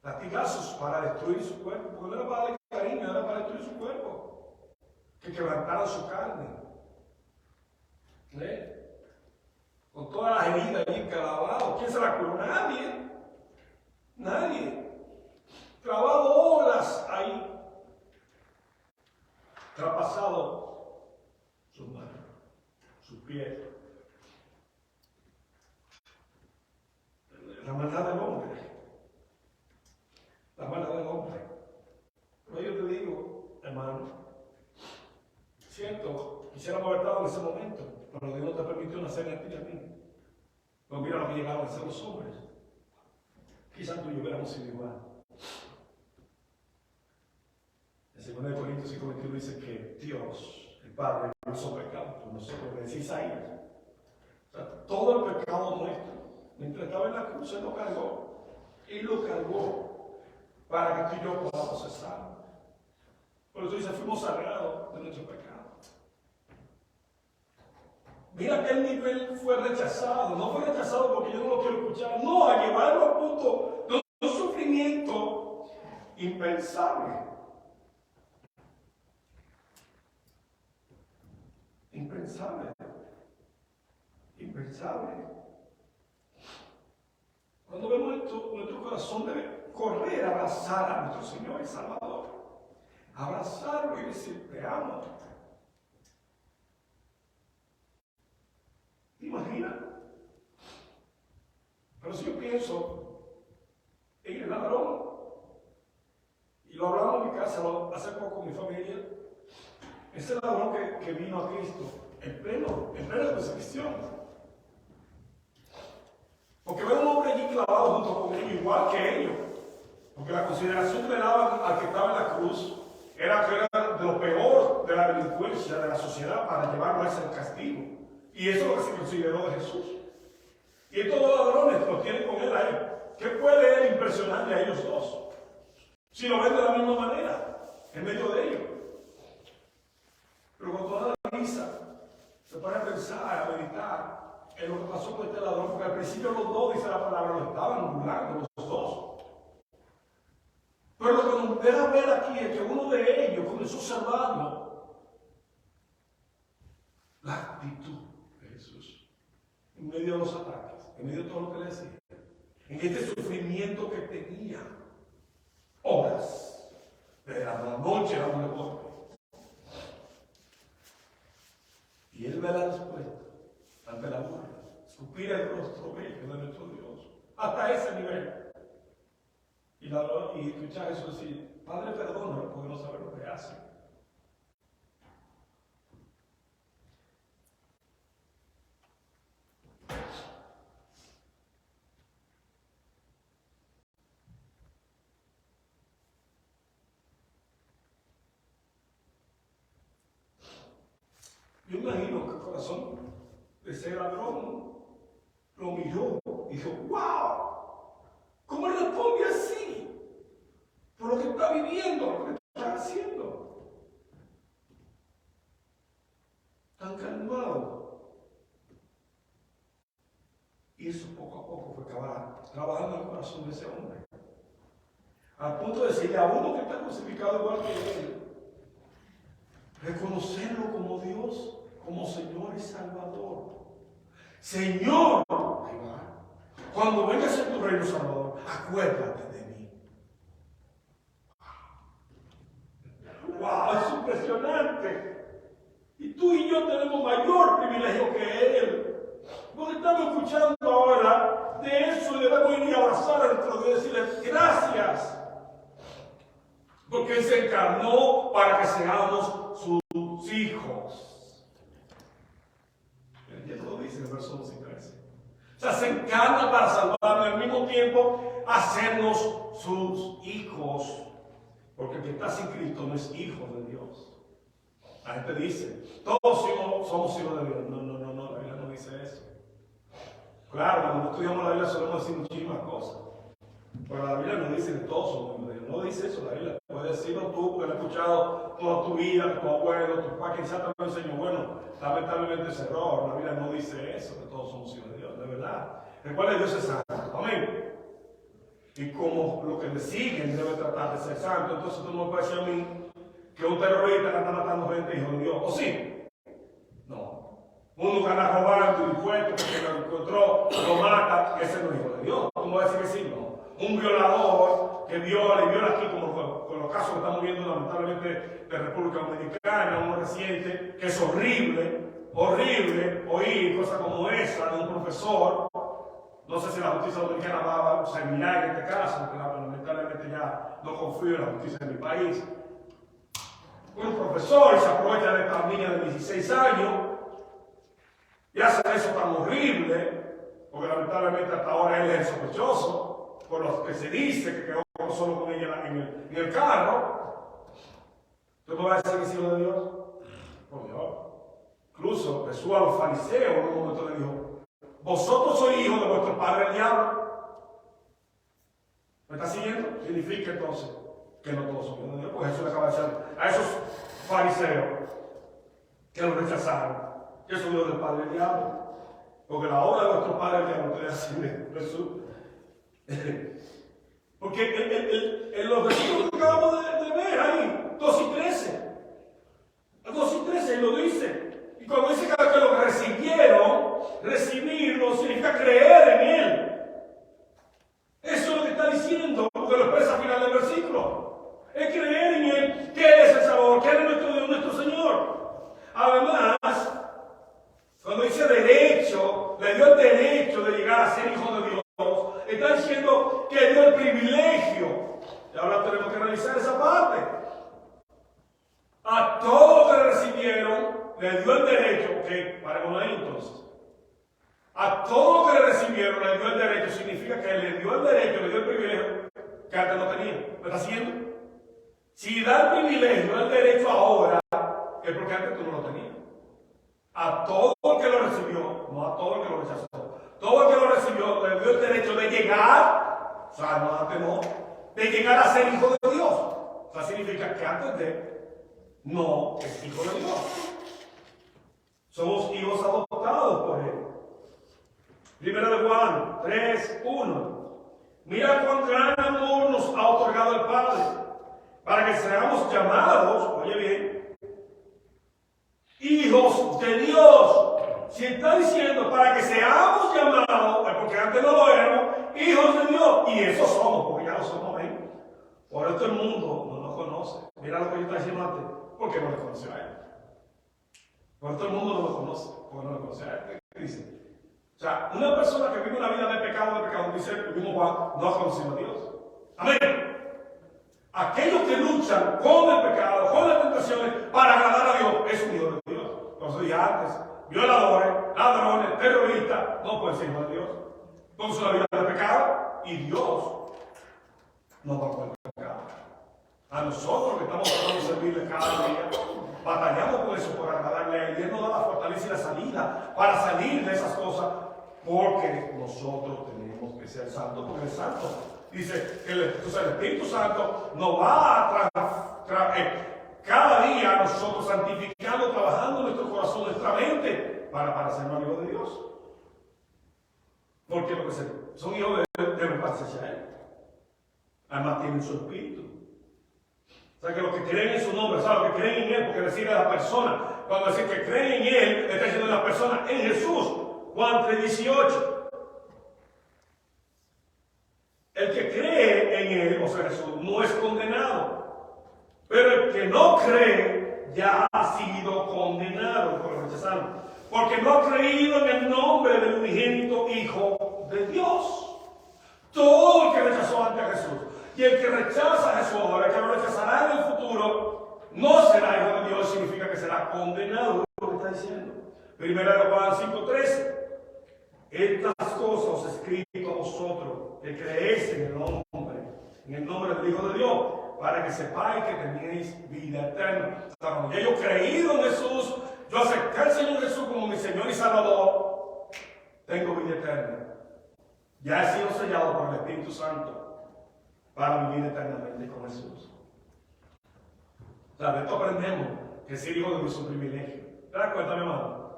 Latigazos para destruir su cuerpo, porque no era para darle cariño, era para destruir su cuerpo, que quebrantaron su carne. Con todas las heridas allí clavadas. ¿Quién se la curó? Nadie. Clavado horas ahí, traspasado sus manos, sus pies. La maldad del hombre. La maldad del hombre. Pero yo te digo, hermano, cierto, quisiéramos haber estado en ese momento, pero Dios no te permitió nacer en ti y a mí. No mira lo que llegaron a ser los hombres. Quizás tú y yo hubiéramos sido igual. En 2 Corintios 5:21 dice que Dios, el Padre, hizo pecado por nosotros, que decía Isaías. O sea, todo el pecado nuestro, mientras estaba en la cruz, Él lo cargó. Él lo cargó para que tú y yo podamos ser salvos. Por eso dice, fuimos salvados de nuestro pecado. Mira que el nivel fue rechazado. No fue rechazado porque yo no lo quiero escuchar. No, a llevarlo a punto de un sufrimiento impensable. Impensable. Cuando vemos esto, nuestro corazón debe correr a abrazar a nuestro Señor y Salvador. Abrazarlo y decir, te amo. ¿Te imaginas? Pero si yo pienso en el ladrón, y lo hablamos en mi casa hace poco con mi familia, ese ladrón que vino a Cristo en pleno crucifixión. Porque ve un hombre allí clavado junto con ellos, igual que ellos. Porque la consideración que le daban al que estaba en la cruz era que era de lo peor de la delincuencia de la sociedad para llevarlo a ese castigo. Y eso es lo que se consideró de Jesús. Y estos dos ladrones lo tienen con él a él. ¿Qué puede él impresionarle a ellos dos? Si lo ven de la misma manera, en medio de ellos. Pero con toda la risa, se pone a pensar, a meditar en lo que pasó con este ladrón, porque al principio los dos, dice la palabra, lo estaban burlando, los dos. Pero lo que nos deja ver aquí es que uno de ellos comenzó a observarlo. La actitud de Jesús, en medio de los ataques, en medio de todo lo que le decía, en este sufrimiento que tenía, horas, desde la noche dándole golpe. Y él ve la respuesta ante la burla, escupir el rostro bello de nuestro Dios, hasta ese nivel. Y escuchar eso decir, Padre, perdónalo porque no sabe lo que hace. Yo imagino que el corazón de ese ladrón lo miró y dijo, wow, ¿cómo él responde así? Por lo que está viviendo, lo que está haciendo. Tan calmado. Y eso poco a poco fue trabajando en el corazón de ese hombre. Al punto de decirle a uno que está crucificado igual que él, reconocerlo como Dios, como Señor y Salvador. Señor, cuando vengas en tu reino, Salvador, acuérdate de mí. ¡Wow! Es impresionante. Y tú y yo tenemos mayor privilegio que Él. Porque estamos escuchando ahora de eso y debemos ir a abrazar a nuestro Dios y decirle gracias. Porque Él se encarnó para que seamos sus hijos. Y eso lo dice en el verso 12 y 13. O sea, se encarna para salvarnos y al mismo tiempo hacernos sus hijos. Porque el que está sin Cristo no es hijo de Dios. La gente dice, todos somos hijos de Dios. No, la Biblia no dice eso. Claro, cuando estudiamos la Biblia solemos decir muchísimas cosas. Pero la Biblia no dice que todos somos hijos de Dios. No dice eso la Biblia. Puedes decirlo tú porque lo has escuchado toda tu vida, tu abuelo, tu papá, quizás te lo enseñó. Bueno, lamentablemente es error. La Biblia no dice eso, que todos somos hijos de Dios, de verdad. Recuerda que Dios es santo. Amén. Y como lo que le siguen debe tratar de ser santo, entonces tú no me puedes decir a mí que un terrorista que está matando gente hijo de Dios. ¿O sí? No. Uno que anda robando impuestos porque lo encontró, lo mata, ese no es hijo de Dios. ¿Cómo vas a decir que sí? No. Un violador que viola aquí, como con los casos que estamos viendo lamentablemente de República Dominicana, uno reciente, que es horrible oír cosas como esa de un profesor. No sé si la justicia dominicana va a terminar en este caso, porque lamentablemente ya no confío en la justicia de mi país. Un profesor se aprovecha de esta niña de 16 años y hace eso tan horrible, porque lamentablemente hasta ahora él es el sospechoso, por lo que se dice que quedó solo con ella en el carro. ¿Tú me vas a decir que es hijo de Dios? Por Dios. Incluso Jesús a los fariseos en un momento le dijo, vosotros sois hijos de vuestro padre el diablo. ¿Me está siguiendo? Significa entonces que no todos son hijos de Dios, porque Jesús le acaba de decir a esos fariseos que lo rechazaron, que son hijos del padre el diablo. Porque la obra de vuestro padre el diablo te decir Jesús. Porque en los versículos que acabamos de ver ahí, 2 y 13. 2 y 13 lo dice. Y cuando dice que lo que recibirlo significa creer en Él. Eso es lo que está diciendo, porque lo expresa al final del versículo. Es creer en Él, que Él es el Salvador, que Él es nuestro Dios, nuestro Señor. Además, cuando dice derecho, le dio el derecho de llegar a ser hijo de Dios, está diciendo que dio el privilegio. Y ahora tenemos que analizar esa parte. A todos que recibieron, le dio el derecho, ok, paremos ahí entonces. A todos que le recibieron, le dio el derecho, significa que le dio el derecho, le dio el privilegio que antes no tenía. ¿Me está siguiendo? Si da el privilegio, el derecho ahora, es porque antes tú no lo tenías. A todo el que lo recibió, no a todo el que lo rechazó. Todo el que lo recibió, le dio el derecho de llegar, o sea, no antes no, de llegar a ser hijo de Dios. O sea, significa que antes de no es hijo de Dios. Somos hijos adoptados por Él. Primera de Juan 3:1. Mira cuán gran amor nos ha otorgado el Padre, para que seamos llamados, oye bien, hijos de Dios. Si está diciendo para que seamos llamados, es porque antes no lo éramos, hijos de Dios. Y eso somos, porque ya lo somos, ¿eh? Por esto el mundo no nos conoce. Mira lo que yo estaba diciendo antes, porque no le conoció a Él. Por esto el mundo no lo conoce, porque no le conoce a Él. ¿Qué dice? O sea, una persona que vive una vida de pecado, dice el mismo Juan, no ha conocido a Dios. Amén. aquellos que luchan con el pecado, con las tentaciones, para agradar a Dios, es un hijo de Dios. Como dije antes, violadores, ladrones, terroristas, no pueden ser hijos de Dios. Con su vida de pecado, y Dios no va con el pecado. A nosotros que estamos tratando de servirle cada día, batallamos por eso, por agradarle a Él. Y Él nos da la fortaleza y la salida para salir de esas cosas, porque nosotros tenemos que ser santos, porque el santo dice que el Espíritu Santo nos va a cada día nosotros santificando, trabajando en nuestro corazón, nuestra mente, para parecernos amigos de Dios. Porque lo que son hijos de Dios deben parecerse a Él. Además tienen su espíritu. O sea que los que creen en su nombre, ¿sabes? Los que creen en Él, porque decir a la persona, cuando decir que creen en Él, está diciendo a la persona en Jesús. Juan 3:18. El que cree en Él, o sea Jesús, no es condenado. Pero el que no cree ya ha sido condenado por rechazarlo. Porque no ha creído en el nombre del unigénito Hijo de Dios. Todo el que rechazó antes a Jesús y el que rechaza a Jesús ahora, el que lo rechazará en el futuro, no será hijo de Dios, significa que será condenado. Es lo que está diciendo. Primera de Juan 5:13. Estas cosas os he escrito a vosotros que creéis en el nombre del Hijo de Dios, para que sepáis que tenéis vida eterna. Cuando ya yo he creído en Jesús, yo acepté al Señor Jesús como mi Señor y Salvador, tengo vida eterna. Ya he sido sellado por el Espíritu Santo para vivir eternamente con Jesús. O sea, de esto aprendemos que ser hijo de Dios es un privilegio. ¿Te das cuenta, mi hermano?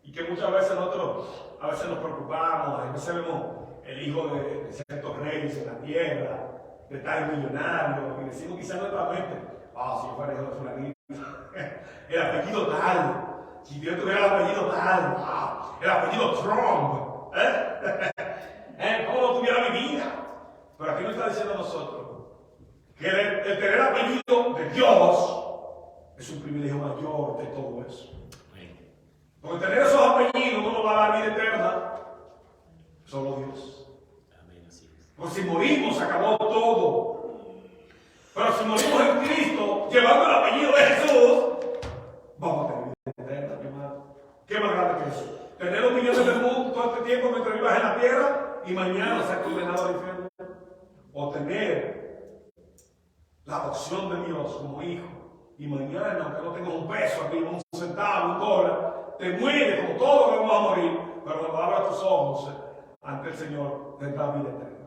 Y que muchas veces nosotros nos preocupamos, a veces vemos el hijo de ciertos reyes en la tierra, de tal millonario, y decimos quizás en nuestra mente, si yo fuera hijo de fulanito, el apellido tal, si Dios tuviera el apellido tal, el apellido Trump, ¿cómo no tuviera mi vida? Pero aquí nos está diciendo a nosotros que el tener el apellido de Dios es un privilegio mayor de todo eso. Porque tener esos apellidos no nos va a dar vida eterna, solo Dios. Porque si morimos, se acabó todo. Pero si morimos en Cristo, llevando el apellido de Jesús, vamos a tener vida eterna, mi hermano. ¿Qué más grande que eso? Tener los millones del mundo todo este tiempo mientras vivas en la tierra y mañana ser condenado al infierno. O tener la adopción de Dios como hijo y mañana, aunque no tengas un peso aquí, un centavo, un dólar, te mueres como todos vamos a morir, pero cuando abras tus ojos ante el Señor tendrás vida eterna.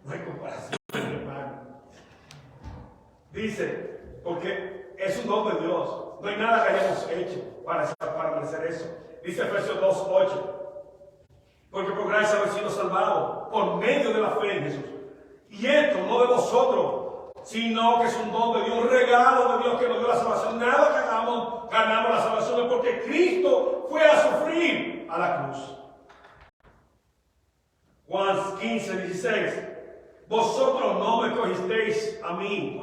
No hay comparación, hermano. Dice, porque es un don de Dios. No hay nada que hayamos hecho para merecer eso. Dice Efesios 2:8. Porque por gracia habéis sido salvados por medio de la fe en Jesús. Y esto no de vosotros, sino que es un don de Dios, un regalo de Dios que nos dio la salvación. Nada que hagamos, ganamos la salvación, porque Cristo fue a sufrir a la cruz. Juan 15:16. Vosotros no me escogisteis a mí,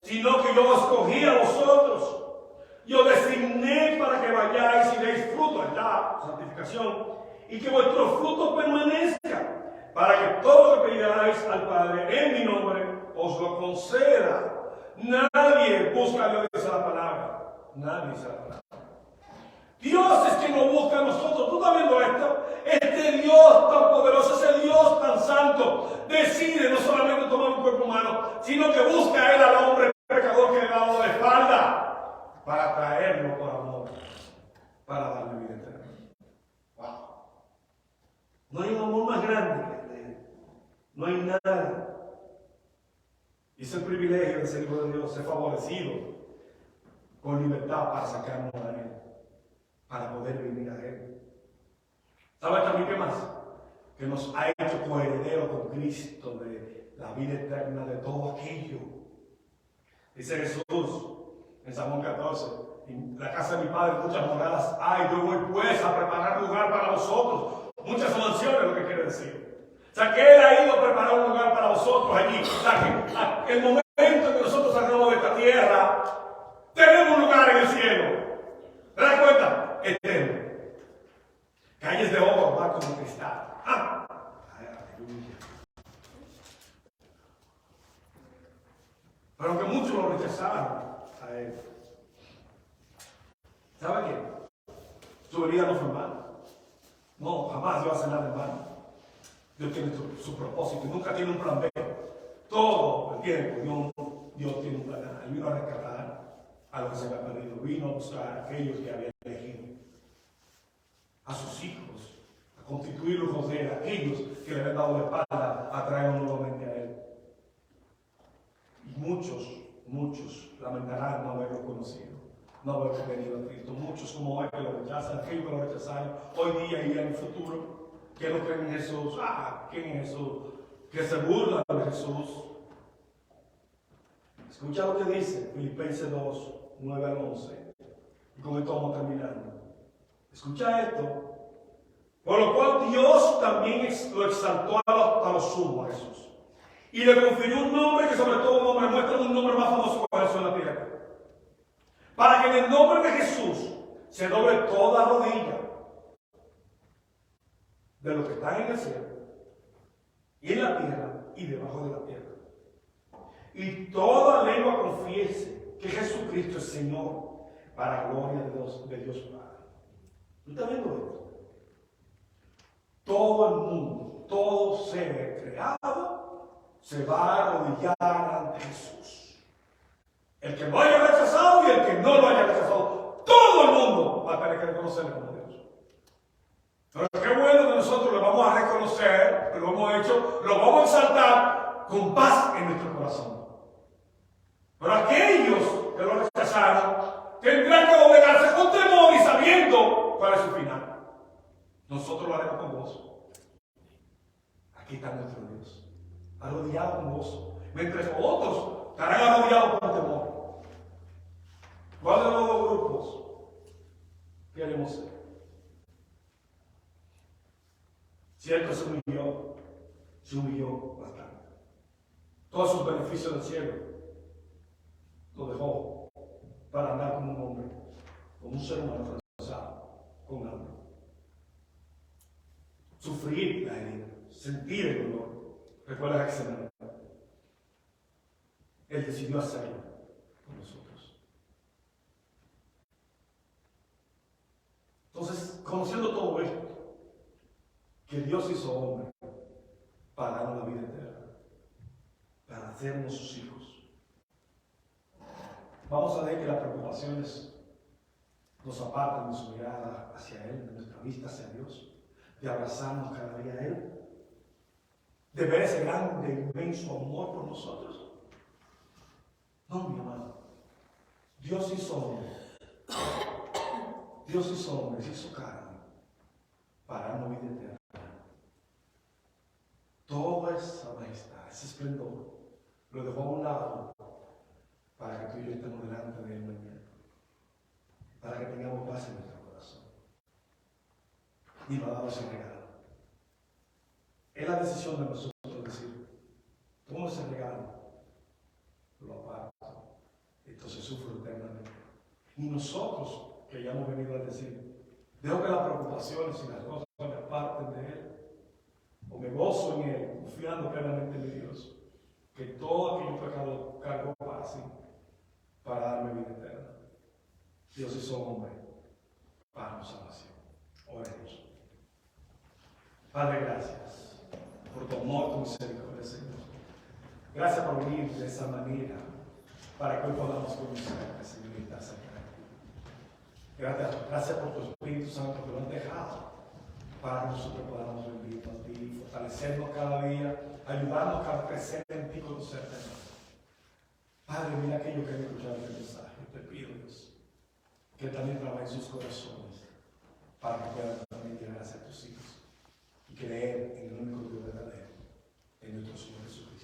sino que yo os escogí a vosotros. Yo designé para que vayáis y deis fruto, la santificación, y que vuestro fruto permanezca, para que todo lo que pidáis al Padre en mi nombre os lo conceda. Nadie busca a Dios, dice la palabra. Nadie dice la palabra. Dios es quien nos busca a nosotros. ¿Tú estás viendo esto? Este Dios tan poderoso, ese Dios tan santo, decide no solamente tomar un cuerpo humano, sino que busca a Él al hombre pecador que le ha dado la espalda para traerlo por amor, para darle vida eterna. Wow. No hay un amor más grande que Él. No hay nada. Y es el privilegio de ser hijo de Dios, ser favorecido con libertad para sacarnos a Él, para poder venir a Él. ¿Sabe también qué más? Que nos ha hecho coherederos con Cristo de la vida eterna, de todo aquello. Dice Jesús en San Juan 14, en la casa de mi Padre muchas moradas hay, yo voy pues a preparar lugar para vosotros. Muchas mansiones, lo que quiere decir. O sea, que Él ha ido a preparar un lugar para vosotros allí. O sea, que el momento en que nosotros salgamos de esta tierra, tenemos un lugar en el cielo. ¿Te das cuenta? Eterno. Calles de oro, va como cristal. Aleluya. Pero aunque muchos lo rechazaron a él, ¿sabe qué? Su venida no fue en vano. No, jamás Dios hace nada en vano. Dios tiene su propósito y nunca tiene un plan B. Todo el tiempo Dios tiene un plan A. Él vino a rescatar a los que se habían perdido. Vino a buscar a aquellos que habían elegido. A sus hijos. A constituirlos de él. A aquellos que le habían dado la espalda a traerlos nuevamente a él. Y muchos lamentarán no haberlo conocido. No haber venido a Cristo. Muchos como hoy que lo rechazan. Aquellos que lo rechazaron hoy día y en el futuro. Que no creen en Jesús. ¿Quién es Jesús? Que se burlan de Jesús. Escucha lo que dice Filipenses 2, 9 al 11. Y con esto vamos terminando. Escucha esto. Por lo cual Dios también lo exaltó a lo sumo a Jesús. Y le confirió un nombre que sobre todo un nombre muestra un nombre más famoso que Jesús en la tierra. Para que en el nombre de Jesús se doble toda rodilla de los que están en el cielo y en la tierra y debajo de la tierra. Y toda lengua confiese que Jesucristo es Señor, para gloria de Dios Padre. ¿Tú estás viendo esto? Todo el mundo, todo ser creado, se va a arrodillar ante Jesús. El que lo haya rechazado y el que no lo haya rechazado, todo el mundo va a tener que reconocerle como Dios. Pero qué bueno que nosotros lo vamos a reconocer, que lo hemos hecho, lo vamos a exaltar con paz en nuestro corazón. Pero aquellos que lo rechazaron tendrán que doblegarse con temor y sabiendo cuál es su final. Nosotros lo haremos con gozo. Aquí está nuestro Dios, arrodillado con gozo. Mientras otros estarán arrodillados con temor. ¿Cuál de los dos grupos queremos ser? Cierto, se humilló bastante. Todos sus beneficios del cielo lo dejó para andar como un hombre, como un ser humano cansado, con hambre. Sufrir la herida, sentir el dolor. Recuerda que se Él decidió hacerlo por nosotros. Entonces, conociendo todo esto, que Dios hizo hombre para darnos la vida eterna, para hacernos sus hijos. Vamos a ver que las preocupaciones nos apartan de su mirada hacia Él, de nuestra vista hacia Dios, de abrazarnos cada día a Él, de ver ese grande, inmenso amor por nosotros. No, mi hermano. Dios hizo hombre. Dios hizo hombre, se hizo carne para darnos vida eterna. Toda esa majestad, ese esplendor, lo dejó a un lado para que tú y yo estemos delante de Él mañana. Para que tengamos paz en nuestro corazón. Y nos ha dado ese regalo. Es la decisión de nosotros decir, tomo ese regalo, lo aparto, entonces sufro eternamente. Y nosotros, que ya hemos venido a decir, dejo que las preocupaciones y las cosas me aparten de Él, o me gozo en Él, confiando plenamente en mi Dios, que todo aquello pecado cargo pase para darme vida eterna. Dios hizo hombre para nuestra salvación. Oremos. Padre, gracias por tu amor, tu misericordia, Señor. Gracias por venir de esa manera para que hoy podamos conocerte, Señor, y estar cerca de ti. Gracias por tu Espíritu Santo que lo has dejado para que nosotros podamos rendirnos a ti, fortalecernos cada día, ayudarnos a crecer en ti, conocerte más. Padre, mira aquellos que han escuchado este mensaje. Te pido, Dios, que también trabajen sus corazones para que puedan también llegar a ser tus hijos y creer en el único Dios verdadero, en nuestro Señor Jesucristo.